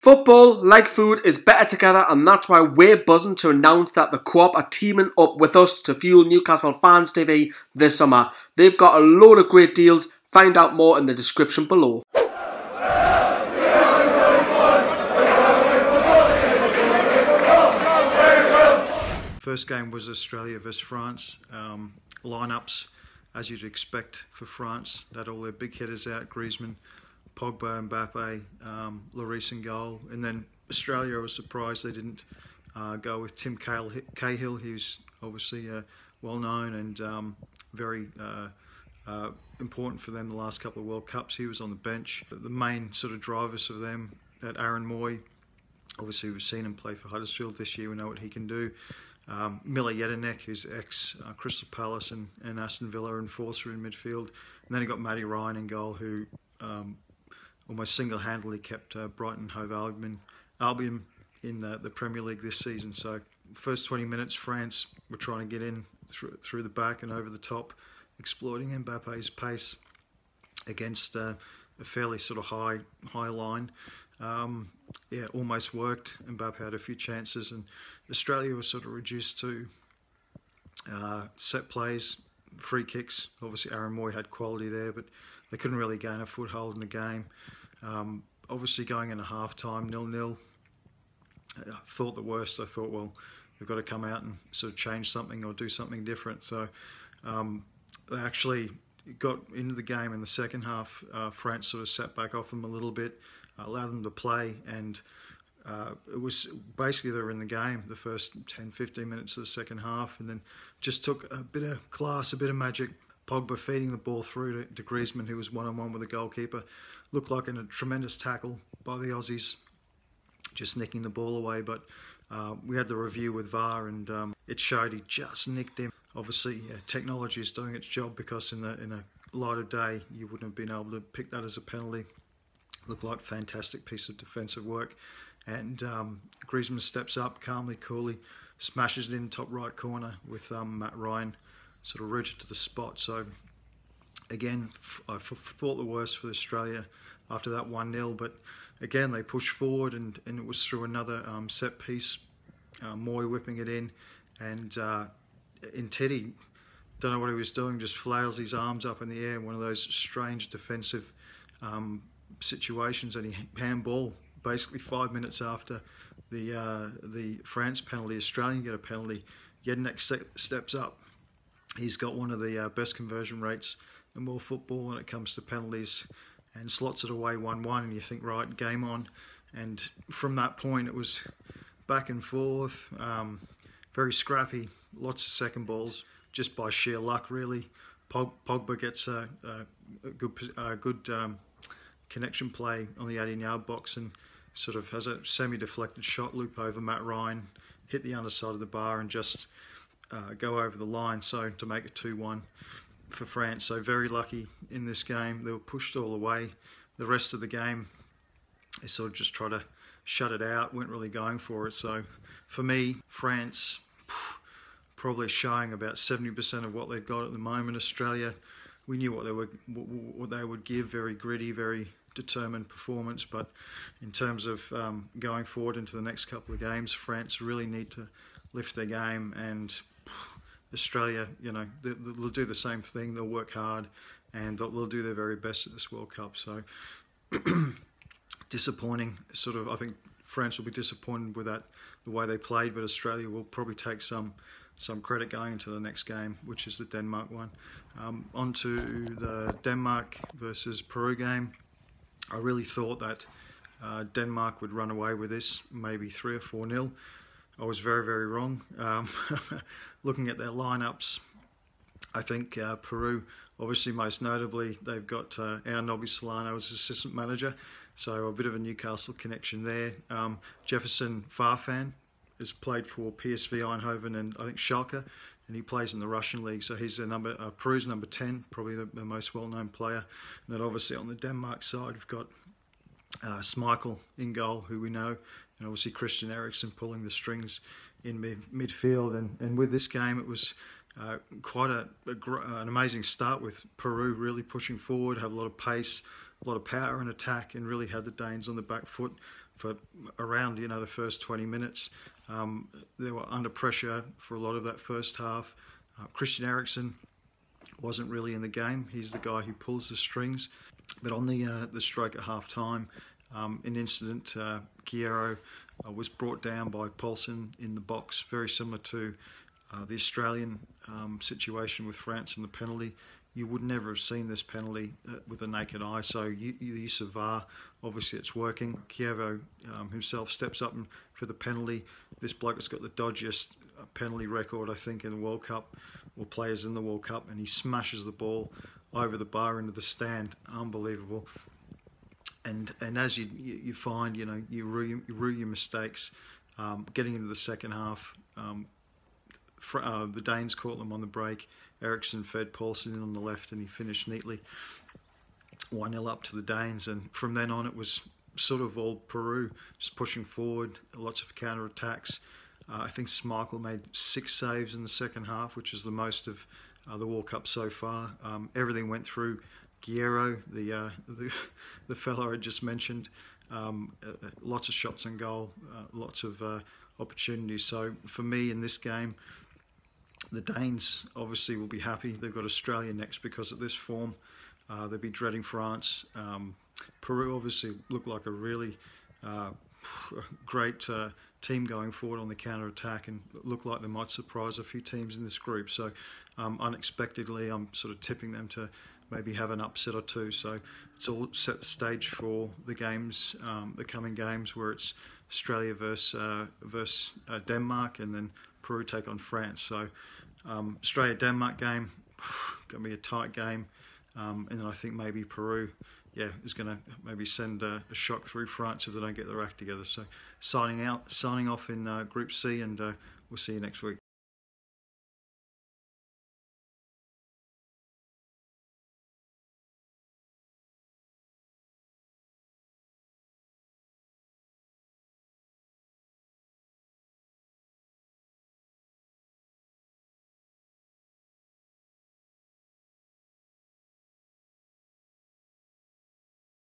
Football, like food, is better together, and that's why we're buzzing to announce that the Co-op are teaming up with us to fuel Newcastle Fans TV this summer. They've got a load of great deals. Find out more in the description below. First game was Australia versus France. Lineups, as you'd expect for France, they had all their big hitters out: Griezmann, Pogba, Mbappe, Lloris in goal. And then Australia, I was surprised they didn't go with Tim Cahill. He was obviously well known and very important for them the last couple of World Cups. He was on the bench. The main sort of drivers of them, that Aaron Moy, obviously we've seen him play for Huddersfield this year. We know what he can do. Miller Jedinek, who's ex Crystal Palace and Aston Villa enforcer in midfield. And then he got Matty Ryan in goal, who almost single-handedly kept Brighton Hove Albion in the Premier League this season. So first 20 minutes, France were trying to get in through the back and over the top, exploiting Mbappe's pace against a fairly sort of high line. Yeah, almost worked. Mbappe had a few chances, and Australia was sort of reduced to set plays, free kicks. Obviously Aaron Moy had quality there, but they couldn't really gain a foothold in the game. Obviously going into half-time, 0-0, I thought the worst. I thought, well, they've got to come out and sort of change something or do something different. So they actually got into the game in the second half. France sort of sat back off them a little bit, allowed them to play, and it was basically they were in the game the first 10-15 minutes of the second half, and then just took a bit of class, a bit of magic. Pogba feeding the ball through to Griezmann, who was one-on-one with the goalkeeper. Looked like a tremendous tackle by the Aussies, just nicking the ball away. But we had the review with V.A.R, and it showed he just nicked him. Obviously, technology is doing its job, because in a light of day, you wouldn't have been able to pick that as a penalty. Looked like a fantastic piece of defensive work. And Griezmann steps up calmly, coolly, smashes it in top right corner with Matt Ryan sort of rooted to the spot. So again, I thought the worst for Australia after that 1-0, but again they pushed forward, and it was through another set piece, Moy whipping it in, and Teddy, don't know what he was doing, just flails his arms up in the air in one of those strange defensive situations, and he handball basically 5 minutes after the France penalty. Australian get a penalty. Jedinek steps up. He's got one of the best conversion rates in world football when it comes to penalties, and slots it away 1-1, and you think, right, game on. And from that point it was back and forth, very scrappy, lots of second balls, just by sheer luck really. Pogba gets a good connection play on the 18-yard box, and sort of has a semi-deflected shot loop over Matt Ryan, hit the underside of the bar, and just go over the line, so to make it 2-1 for France. So very lucky in this game. They were pushed all the way. The rest of the game, they sort of just tried to shut it out, weren't really going for it. So for me, France probably showing about 70% of what they've got at the moment. Australia, we knew what they would give, very gritty, very determined performance, but in terms of going forward into the next couple of games, France really need to lift their game, and Australia, you know, they'll do the same thing. They'll work hard, and they'll do their very best at this World Cup. So disappointing, sort of. I think France will be disappointed with that, the way they played, but Australia will probably take some credit going into the next game, which is the Denmark one. On to the Denmark versus Peru game. I really thought that Denmark would run away with this, maybe 3 or 4-0. I was very, very wrong. Looking at their lineups, I think Peru, obviously most notably, they've got our Nobby Solano as assistant manager, so a bit of a Newcastle connection there. Jefferson Farfan has played for PSV Eindhoven and I think Schalke, and he plays in the Russian league, so he's Peru's number 10, probably the most well-known player. And then obviously on the Denmark side, we've got Schmeichel in goal, who we know, and obviously Christian Eriksen pulling the strings in midfield. And with this game, it was quite an amazing start, with Peru really pushing forward, have a lot of pace, a lot of power and attack, and really had the Danes on the back foot for around the first 20 minutes. They were under pressure for a lot of that first half. Christian Eriksen wasn't really in the game. He's the guy who pulls the strings. But on the stroke at half time, an incident, Guerrero was brought down by Poulsen in the box, very similar to the Australian situation with France and the penalty. You would never have seen this penalty with the naked eye, so the use of V.A.R, obviously it's working. Guerrero himself steps up for the penalty. This bloke has got the dodgiest penalty record, I think, in the World Cup, or players in the World Cup, and he smashes the ball over the bar into the stand. Unbelievable. And as you find, you rue your mistakes. Getting into the second half, the Danes caught them on the break. Eriksen fed Poulsen in on the left, and he finished neatly. 1-0 up to the Danes, and from then on it was sort of all Peru, just pushing forward, lots of counter-attacks. I think Schmeichel made 6 saves in the second half, which is the most of the World Cup so far. Everything went through Guerrero, the fellow I just mentioned. Lots of shots on goal, lots of opportunities. So for me in this game, the Danes obviously will be happy. They've got Australia next because of this form. They'll be dreading France. Peru obviously look like a really great team going forward on the counter-attack, and look like they might surprise a few teams in this group. So unexpectedly, I'm sort of tipping them to maybe have an upset or two. So it's all set the stage for the games, the coming games, where it's Australia versus Denmark, and then Peru take on France. So Australia-Denmark game, going to be a tight game. And then I think maybe Peru, is going to maybe send a shock through France if they don't get their act together. So signing off in Group C, and we'll see you next week.